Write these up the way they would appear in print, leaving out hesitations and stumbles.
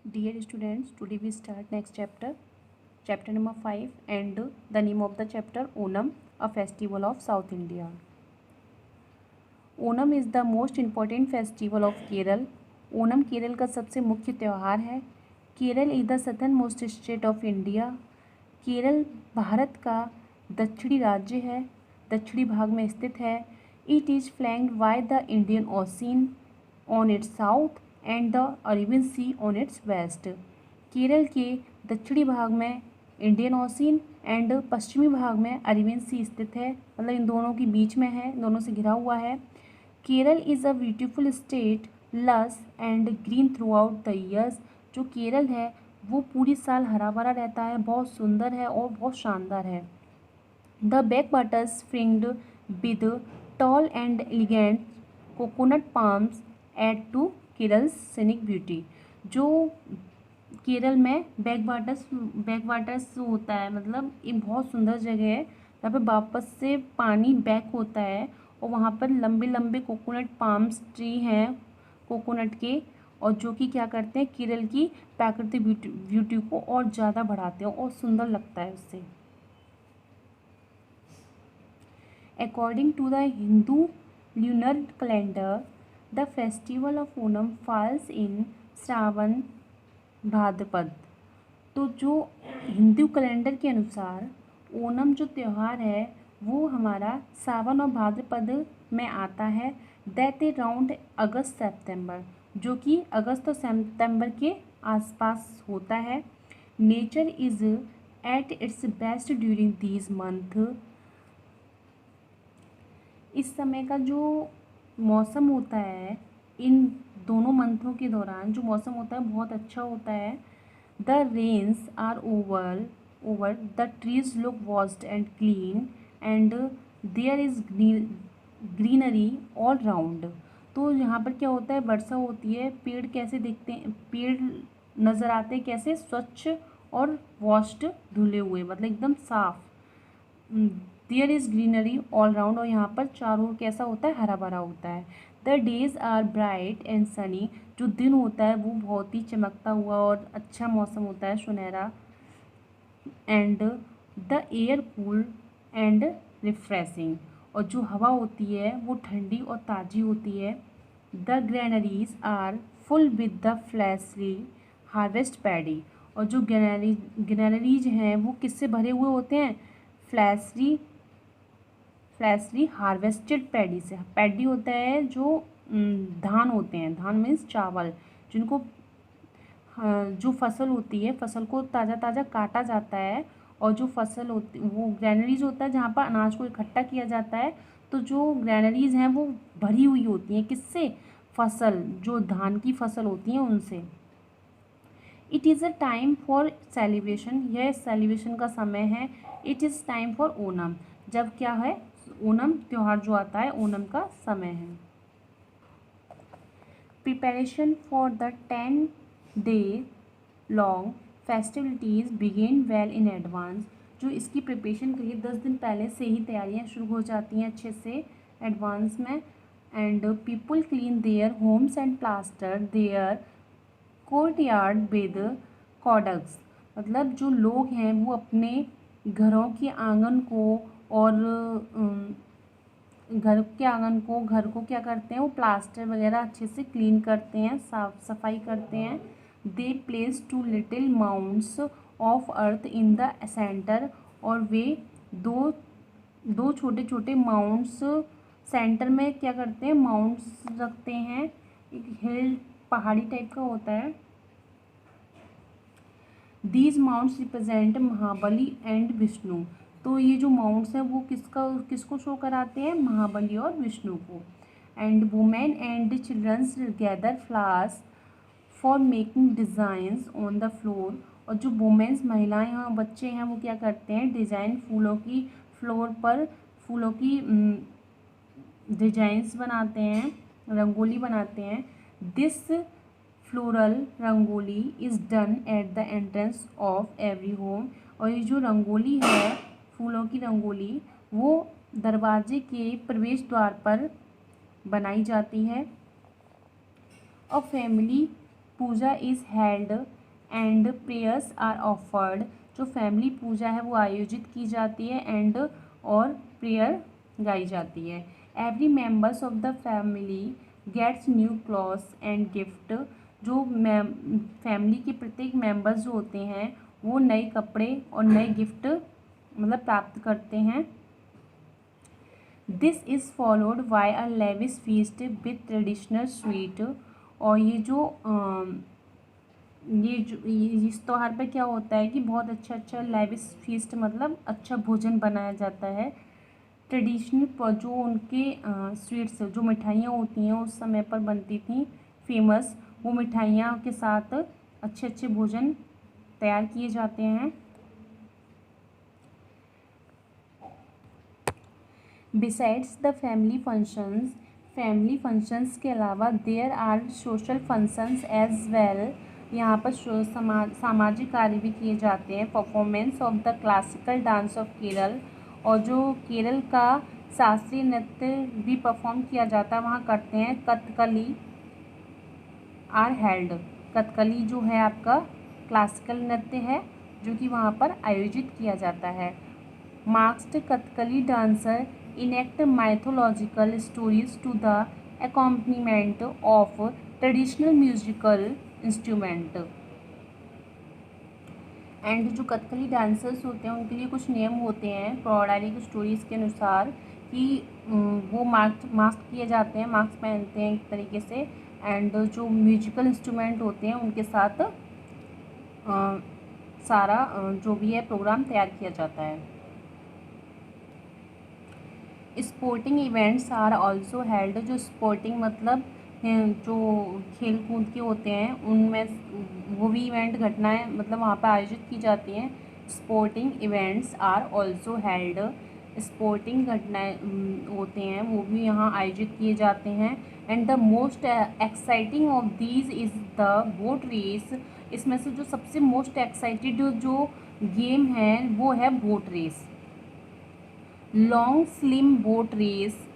Dear students, today we start next chapter number 5, and the name of the chapter Onam, a festival of South India. Onam is the most important festival of Kerala. Onam Kerala का सबसे मुख्य त्यौहार है। Kerala is the southern most state of India. Kerala Bharat का दक्षिणी राज्य है, दक्षिणी भाग में स्थित है। It is flanked by the Indian ocean on its south and the Arabian sea on its west. Kerala के दक्षिणी भाग में इंडियन ओशियन एंड पश्चिमी भाग में अरेबियन सी स्थित है, मतलब इन दोनों के बीच में है, दोनों से घिरा हुआ है। Kerala is a beautiful state, lush and green throughout the years. जो केरल है वो पूरी साल हरा भरा रहता है, बहुत सुंदर है और बहुत शानदार है। The back waters fringed with tall and elegant coconut palms add to Kerala's scenic beauty. जो केरल में बैक वाटर्स होता है, मतलब ये बहुत सुंदर जगह है जहाँ पे वापस से पानी बैक होता है और वहाँ पर लंबे लंबे कोकोनट पाम्स ट्री हैं कोकोनट के, और जो कि क्या करते हैं केरल की प्राकृतिक ब्यूटी को और ज़्यादा बढ़ाते हैं और सुंदर लगता है उससे। According to the Hindu lunar calendar, the festival of Onam falls in Shravan भाद्रपद। तो जो हिंदू कैलेंडर के अनुसार ओणम जो त्यौहार है वो हमारा सावन और भाद्रपद में आता है। दैट इज राउंड अगस्त सितंबर, जो कि अगस्त और सितंबर के आसपास होता है। Nature is at its best during these month. इस समय का जो मौसम होता है इन दोनों मंथों के दौरान जो मौसम होता है बहुत अच्छा होता है। The rains are over the trees look washed and clean and there is greenery all round. तो यहाँ पर क्या होता है, वर्षा होती है, पेड़ कैसे दिखते हैं, पेड़ नज़र आते हैं कैसे, स्वच्छ और वॉश्ड धुले हुए, मतलब एकदम साफ। There is greenery all round, और यहाँ पर चारों ओर कैसा होता है, हरा भरा होता है। The days are bright and sunny, जो दिन होता है वो बहुत ही चमकता हुआ और अच्छा मौसम होता है, सुनहरा। And the air cool and refreshing, और जो हवा होती है वो ठंडी और ताज़ी होती है। The granaries are full with the freshly harvest paddy, और जो ग्रैनरीज हैं वो किससे भरे हुए होते हैं, फ्लैशली हार्वेस्टेड पैडी से। पैडी होता है जो धान होते हैं, धान मीन्स चावल, जिनको जो फसल होती है फसल को ताज़ा ताज़ा काटा जाता है, और जो फसल होती वो ग्रैनरीज होता है जहाँ पर अनाज को इकट्ठा किया जाता है। तो जो ग्रैनरीज हैं वो भरी हुई होती हैं किससे, फसल, जो धान की फसल होती हैं उनसे। It is a time for celebration, यह सेलिब्रेशन का समय है। It is time for Onam, जब क्या है ओणम त्यौहार जो आता है ओणम का समय है। Preparation for the 10 day long festivities begin well in advance. जो इसकी प्रिपरेशन के लिए 10 दिन पहले से ही तैयारियां शुरू हो जाती हैं अच्छे से एडवांस में। And people clean their homes and plaster their courtyard with cow dung, मतलब जो लोग हैं वो अपने घरों के आंगन को और घर को क्या करते हैं, वो प्लास्टर वगैरह अच्छे से क्लीन करते हैं, साफ सफाई करते हैं। They place 2 little mounts of earth in the centre, और वे दो दो छोटे छोटे माउंट्स सेंटर में क्या करते हैं, माउंट्स रखते हैं। एक हिल पहाड़ी टाइप का होता है। These mounts represent Mahabali and Vishnu. तो ये जो माउंट्स हैं वो किसको शो कराते हैं, महाबली और विष्णु को। And women and childrens gather flowers for making designs on the floor, और जो वुमेन्स महिलाएं और बच्चे हैं वो क्या करते हैं, डिज़ाइन फ्लोर पर फूलों की डिजाइंस बनाते हैं, रंगोली बनाते हैं। This floral rangoli is done at the entrance of every home, और ये जो रंगोली है फूलों की रंगोली वो दरवाजे के प्रवेश द्वार पर बनाई जाती है। A family puja is held and prayers are offered. जो फैमिली पूजा है वो आयोजित की जाती है एंड और प्रेयर गाई जाती है। Every members of the family gets new clothes and gift. जो फैमिली के प्रत्येक मेंबर्स जो होते हैं वो नए कपड़े और नए गिफ्ट मतलब प्राप्त करते हैं। This is followed by a lavish feast with traditional sweet. और इस त्यौहार पे क्या होता है कि बहुत अच्छा अच्छा लेविश फीस्ट मतलब अच्छा भोजन बनाया जाता है। ट्रेडिशनल जो उनके स्वीट्स जो मिठाइयाँ होती हैं उस समय पर बनती थी फेमस, वो मिठाइयाँ के साथ अच्छे अच्छे भोजन तैयार किए जाते हैं। बिसाइड्स द फैमिली फंक्शंस के अलावा there are social functions as well. यहाँ पर सामाजिक कार्य भी किए जाते हैं। Performance of the classical dance of Kerala. और जो केरल का शास्त्रीय नृत्य भी परफॉर्म किया जाता है वहाँ करते हैं। Kathakali are held. कथकली जो है आपका क्लासिकल नृत्य है जो कि वहाँ पर आयोजित किया जाता है। Masked Kathakali dancer enact mythological stories to the accompaniment of traditional musical instrument. And जो कथकली डांसर्स होते हैं उनके लिए कुछ नियम होते हैं पौराणिक स्टोरीज़ के अनुसार कि वो मास्क किए जाते हैं, मास्क पहनते हैं एक तरीके से। एंड जो म्यूजिकल इंस्ट्रूमेंट होते हैं उनके साथ सारा जो भी है प्रोग्राम तैयार किया जाता है। Sporting events are also held. जो स्पोर्टिंग मतलब जो खेल कूद के होते हैं उनमें वो भी इवेंट घटनाएं मतलब वहाँ पर आयोजित की जाती हैं। Sporting events are also held. Sporting घटनाएं होते हैं वो भी यहाँ आयोजित किए जाते हैं। And the most exciting of these is the boat race. इसमें से जो सबसे मोस्ट एक्साइटेड जो गेम है वो है boat race. Long slim boat race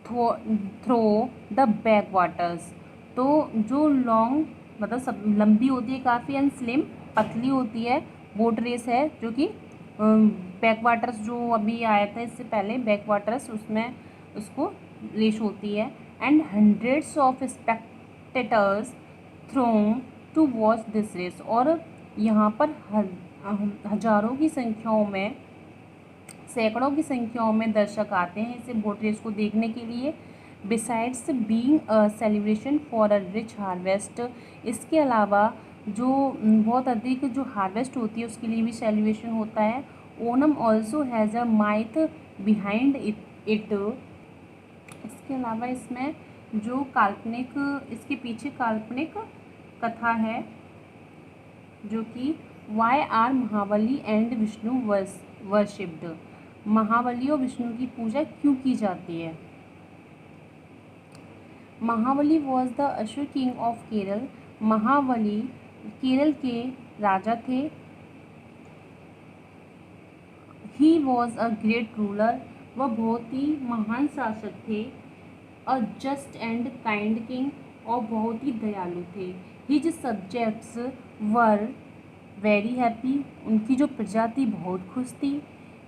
through the back waters. तो जो लॉन्ग मतलब सब लंबी होती है काफ़ी एंड स्लिम पतली होती है बोट रेस है जो कि बैक वाटर्स जो अभी आया था इससे पहले बैक वाटर्स उसमें उसको रेस होती है। And hundreds of spectators throng to watch this race. और यहाँ पर हजारों की संख्याओं में सैकड़ों की संख्याओं में दर्शक आते हैं इसे बोट रेस को देखने के लिए। Besides being a celebration for a rich harvest. इसके अलावा जो बहुत अधिक जो हार्वेस्ट होती है उसके लिए भी सेलिब्रेशन होता है। Onam also has a माइथ behind it. इसके अलावा इसमें जो काल्पनिक इसके पीछे काल्पनिक कथा है जो कि why are Mahabali and Vishnu worshipped. Mahabali और विष्णु की पूजा क्यों की जाती है। Mahabali was the asura king of Kerala. Mahabali Kerala के राजा थे। He was a great ruler. वह बहुत ही महान शासक थे। A just and kind king और बहुत ही दयालु थे। His subjects were very happy. उनकी जो प्रजा थी बहुत खुश थी।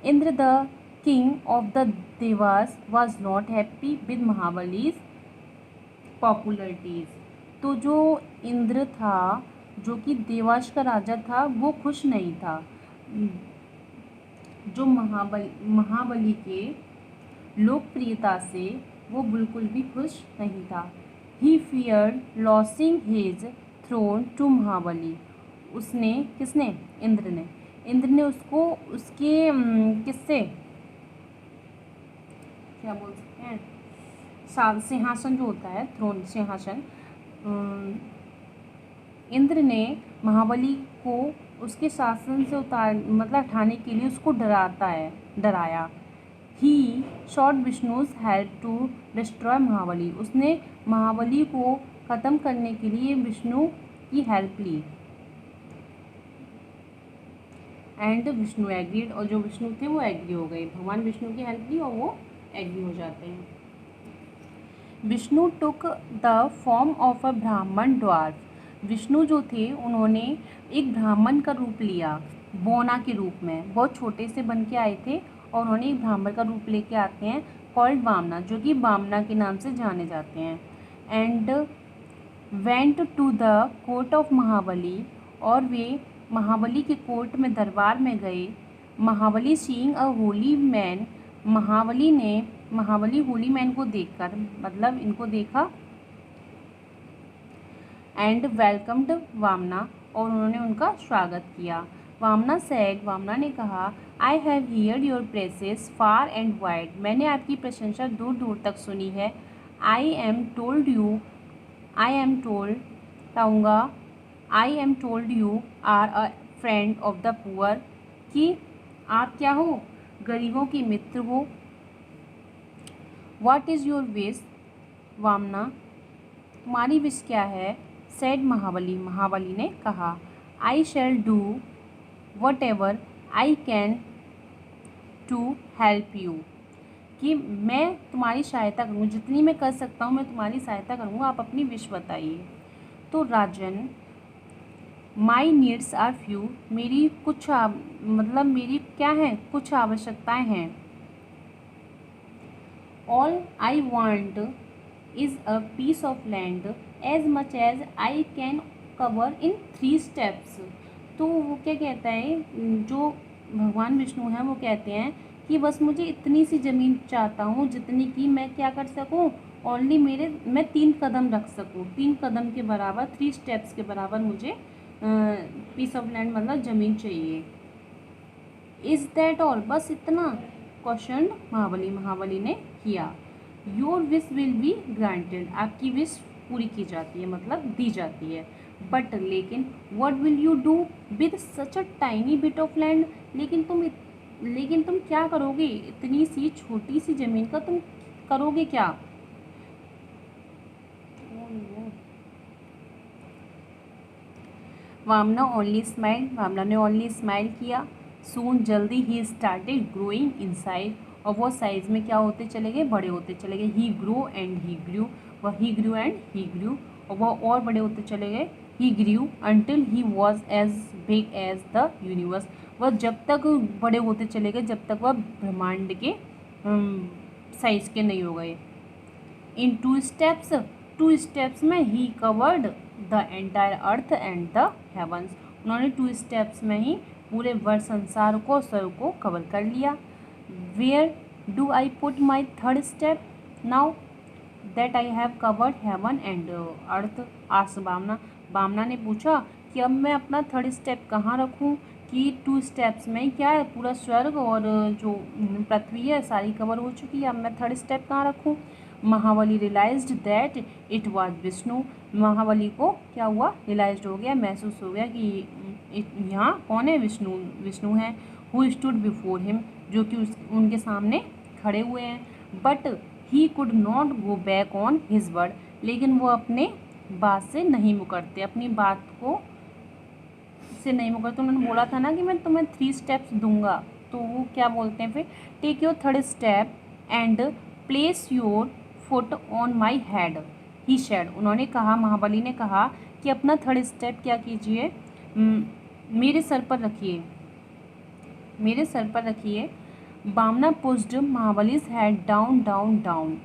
Indra the king of the Dewas was not happy with Mahabali's popularities. तो जो इंद्र था जो कि देवास का राजा था वो खुश नहीं था जो महाबली के लोकप्रियता से वो बिल्कुल भी खुश नहीं था। He feared losing his throne to Mahabali. उसने किसने इंद्र ने उसको उसके किससे क्या बोल सकते हैं सिंहासन जो होता है थ्रोन सिंहासन इंद्र ने महाबली को उसके शासन से मतलब हटाने के लिए उसको डराया। He sought Vishnu's help to destroy Mahabali. उसने महाबली को ख़त्म करने के लिए विष्णु की हेल्प ली। And Vishnu agreed. और जो विष्णु थे वो एग्री हो गए। भगवान विष्णु की हेल्प ली और वो एग्री हो जाते हैं। Vishnu took the form of a ब्राह्मण ड्वार्फ। विष्णु जो थे उन्होंने एक ब्राह्मण का रूप लिया, बोना के रूप में, बहुत छोटे से बन के आए थे और उन्होंने एक ब्राह्मण का रूप लेके आते हैं कॉल्ड वामना, जो कि वामना के नाम से जाने जाते हैं। And went to the court of Mahabali, और वे महाबली के कोर्ट में दरबार में गए। Mahabali seeing a holy man, Mahabali holy man को देखकर, मतलब इनको देखा। एंड वेलकम्ड वामना, और उन्होंने उनका स्वागत किया। वामना सेड, वामना ने कहा, I have heard your praises far and wide, मैंने आपकी प्रशंसा दूर दूर तक सुनी है। I am told you are a friend of the poor, कि आप क्या हो, गरीबों के मित्र हो। What is your wish Vamana, तुम्हारी विश क्या है। सेड महाबली, महाबली ने कहा, I shall do whatever I can to help you, कि मैं तुम्हारी सहायता करूँ, जितनी मैं कर सकता हूँ मैं तुम्हारी सहायता करूँगा, आप अपनी विश बताइए। तो Rajan, my needs are few, मेरी कुछ मतलब मेरी क्या है, कुछ आवश्यकताएं हैं। All I want is a piece of land as much as I can cover in 3 steps. तो वो क्या कहता है, जो भगवान विष्णु हैं वो कहते हैं कि बस मुझे इतनी सी ज़मीन चाहता हूँ जितनी कि मैं क्या कर सकूँ, ओनली मैं 3 कदम रख सकूँ, 3 कदम के बराबर, 3 स्टेप्स के बराबर मुझे पीस ऑफ लैंड मतलब ज़मीन चाहिए। इज़ दैट ऑल, बस इतना, क्वेश्चन महाबली ने किया। Your wish will be granted, आपकी विश पूरी की जाती है, मतलब दी जाती है। बट लेकिन what will you do with such a tiny bit of land, लेकिन तुम क्या करोगे, इतनी सी छोटी सी ज़मीन का तुम करोगे क्या। वामना ने ओनली स्माइल किया। सून, जल्दी, he started growing in size, और वो साइज़ में क्या होते चले गए, बड़े होते चले गए। ही ग्रो एंड ही ग्रू, वह ही ग्रू एंड ही ग्रू, और वह और बड़े होते चले गए। He grew until he was as big as the universe, वह जब तक बड़े होते चले गए जब तक वह ब्रह्मांड के साइज़ के नहीं हो गए। इन 2 स्टेप्स में ही covered the entire earth and the heavens, उन्होंने 2 स्टेप्स में ही पूरे वर्ल्ड संसार को, स्वर्ग को कवर कर लिया। Where do I put my 3rd step now that I have covered heaven and earth, asked Bamana ने पूछा कि अब मैं अपना 3rd स्टेप कहाँ रखूँ, कि 2 स्टेप्स में क्या है, पूरा स्वर्ग और जो पृथ्वी है सारी कवर हो चुकी है, अब मैं 3rd स्टेप कहाँ रखूँ। Mahabali realized that it was Vishnu, Mahabali को क्या हुआ, रियलाइज्ड हो गया, महसूस हो गया कि यहाँ कौन है, विष्णु हैं। हु स्टूड बिफोर हिम, जो कि उनके सामने खड़े हुए हैं। But he could not go back on his word, लेकिन वो अपने बात से नहीं मुकरते, अपनी बात को से नहीं मुकरते। उन्होंने बोला था ना कि मैं तुम्हें 3 स्टेप्स दूंगा, तो वो क्या बोलते हैं फिर, take your 3rd step and place your foot on my head, he said, उन्होंने कहा, महाबली ने कहा कि अपना 3rd स्टेप क्या कीजिए, मेरे सर पर रखिए। Bamana pushed Mahabali's head down down down,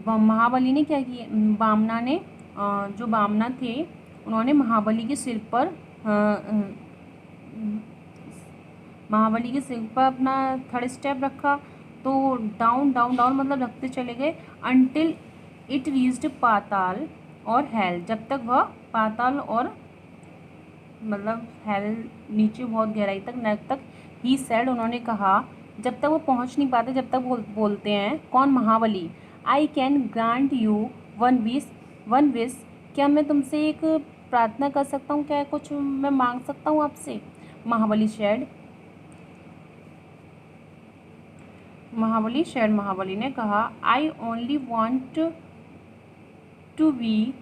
Mahabali ने क्या किया, जो बामना थे उन्होंने महाबली के सिर पर अपना 3rd स्टेप रखा। तो डाउन डाउन डाउन मतलब रखते चले गए, अंटिल इट रीच्ड पाताल और हेल, जब तक वह पाताल और मतलब हेल नीचे बहुत गहराई तक, नरक तक। ही सेड, उन्होंने कहा, जब तक वो पहुंच नहीं पाते, जब तक बोलते हैं कौन, Mahabali, I can grant you one wish, क्या मैं तुमसे एक प्रार्थना कर सकता हूँ, क्या कुछ मैं मांग सकता हूँ आपसे। महाबली शेड, महाबली ने कहा, I only want to be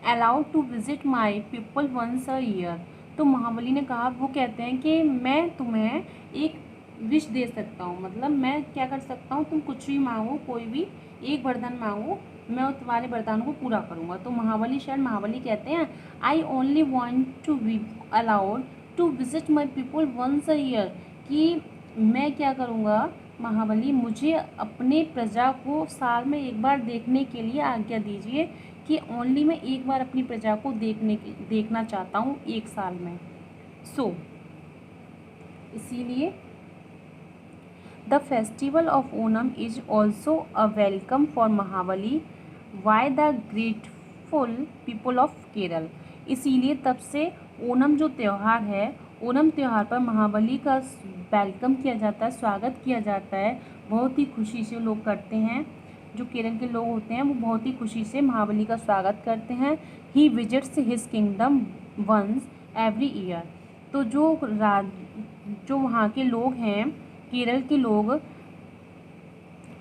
allowed to visit my people once a year. तो महाबली ने कहा, वो कहते हैं कि मैं तुम्हें एक विश दे सकता हूँ, मतलब मैं क्या कर सकता हूँ, तुम कुछ भी मांगो, कोई भी एक वरदान मांगो, मैं तुम्हारे वरदान को पूरा करूँगा। तो महाबली शायद महाबली कहते हैं, I only want to be allowed to visit my people once a year, कि मैं क्या करूँगा महाबली, मुझे अपने प्रजा को साल में एक बार देखने के लिए आज्ञा दीजिए, कि ओनली मैं एक बार अपनी प्रजा को देखना चाहता हूँ एक साल में। इसीलिए the festival of Onam is also a welcome for Mahabali why the grateful people of Kerala. इसीलिए तब से ओनम जो त्यौहार है, ओनम त्यौहार पर महाबली का वेलकम किया जाता है, स्वागत किया जाता है, बहुत ही खुशी से लोग करते हैं। जो केरल के लोग होते हैं वो बहुत ही खुशी से महाबली का स्वागत करते हैं। He visits his kingdom once every year. तो जो वहाँ के लोग हैं, केरल के लोग,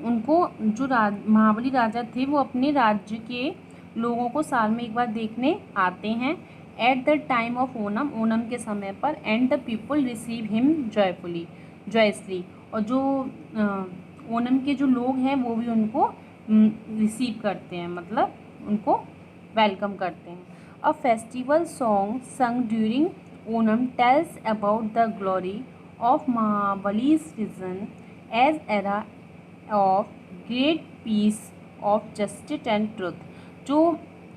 उनको जो महाबली राजा थे वो अपने राज्य के लोगों को साल में एक बार देखने आते हैं। At the time of Onam, Onam के समय पर, and the people receive him joyously. और जो ओनम के जो लोग हैं वो भी उनको रिसीव करते हैं, मतलब उनको वेलकम करते हैं। अ फेस्टिवल सॉन्ग संग during Onam tells about the glory of Mahabali's vision as era of great peace of justice and truth। जो